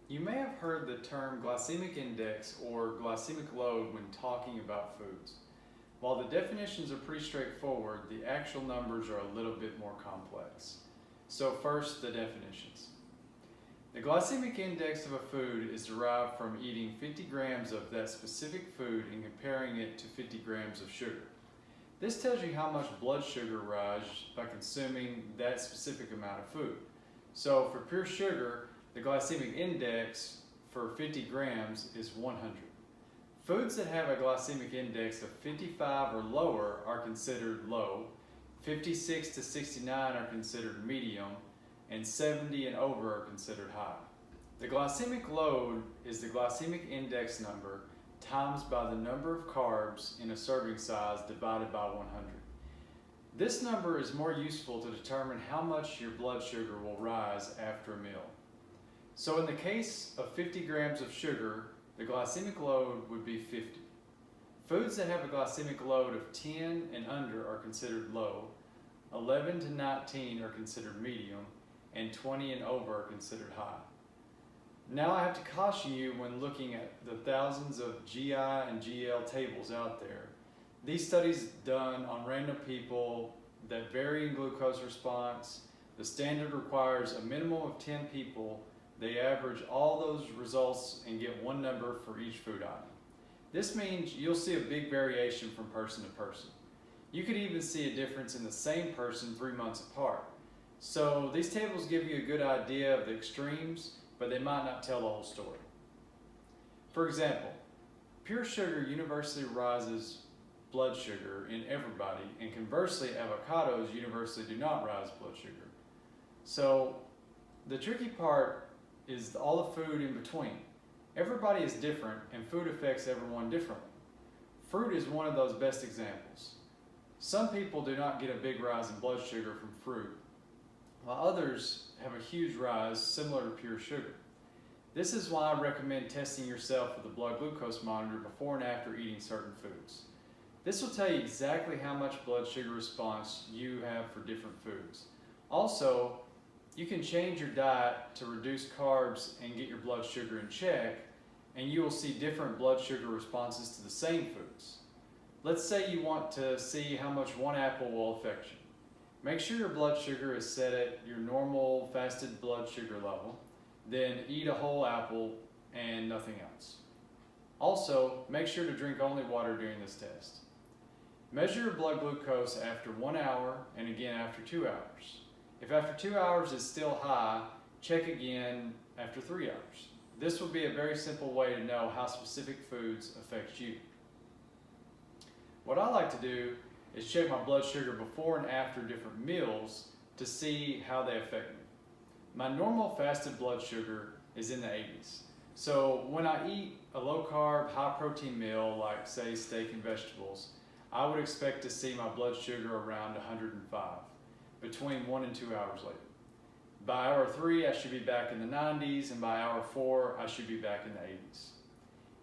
You may have heard the term glycemic index or glycemic load when talking about foods. While the definitions are pretty straightforward, the actual numbers are a little bit more complex. So first, the definitions. The glycemic index of a food is derived from eating 50 grams of that specific food and comparing it to 50 grams of sugar. This tells you how much blood sugar rises by consuming that specific amount of food. So for pure sugar, the glycemic index for 50 grams is 100. Foods that have a glycemic index of 55 or lower are considered low, 56 to 69 are considered medium, and 70 and over are considered high. The glycemic load is the glycemic index number times by the number of carbs in a serving size divided by 100. This number is more useful to determine how much your blood sugar will rise after a meal. So in the case of 50 grams of sugar, the glycemic load would be 50. Foods that have a glycemic load of 10 and under are considered low, 11 to 19 are considered medium, and 20 and over are considered high. Now I have to caution you when looking at the thousands of GI and GL tables out there. These studies done on random people that vary in glucose response. The standard requires a minimum of 10 people. They average all those results and get one number for each food item. This means you'll see a big variation from person to person. You could even see a difference in the same person 3 months apart. So these tables give you a good idea of the extremes, but they might not tell the whole story. For example, pure sugar universally rises blood sugar in everybody, and conversely, avocados universally do not rise blood sugar. So the tricky part is all the food in between. Everybody is different, and food affects everyone differently. Fruit is one of those best examples. Some people do not get a big rise in blood sugar from fruit, while others have a huge rise similar to pure sugar. This is why I recommend testing yourself with a blood glucose monitor before and after eating certain foods. This will tell you exactly how much blood sugar response you have for different foods. Also, you can change your diet to reduce carbs and get your blood sugar in check, and you will see different blood sugar responses to the same foods. Let's say you want to see how much one apple will affect you. Make sure your blood sugar is set at your normal fasted blood sugar level, then eat a whole apple and nothing else. Also, make sure to drink only water during this test. Measure your blood glucose after 1 hour and again after 2 hours. If after 2 hours it's still high, check again after 3 hours. This will be a very simple way to know how specific foods affect you. What I like to do is check my blood sugar before and after different meals to see how they affect me. My normal fasted blood sugar is in the 80s. So when I eat a low carb, high protein meal like say steak and vegetables, I would expect to see my blood sugar around 105 between 1 and 2 hours later. By hour 3, I should be back in the 90s, and by hour 4, I should be back in the 80s.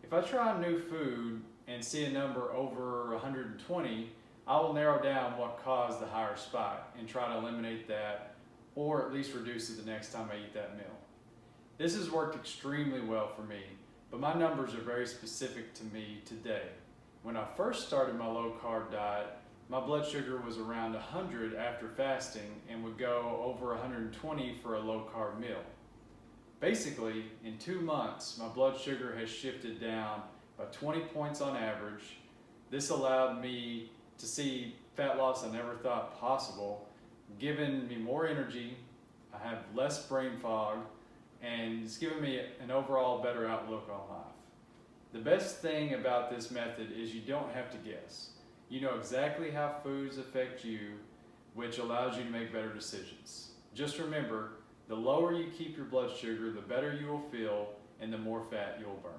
If I try a new food and see a number over 120, I will narrow down what caused the higher spike and try to eliminate that, or at least reduce it the next time I eat that meal. This has worked extremely well for me, but my numbers are very specific to me today. When I first started my low carb diet, my blood sugar was around 100 after fasting and would go over 120 for a low carb meal. Basically, in 2 months, my blood sugar has shifted down by 20 points on average. This allowed me to see fat loss I never thought possible, given me more energy, I have less brain fog, and it's given me an overall better outlook on life. The best thing about this method is you don't have to guess. You know exactly how foods affect you, which allows you to make better decisions. Just remember, the lower you keep your blood sugar, the better you will feel and the more fat you will burn.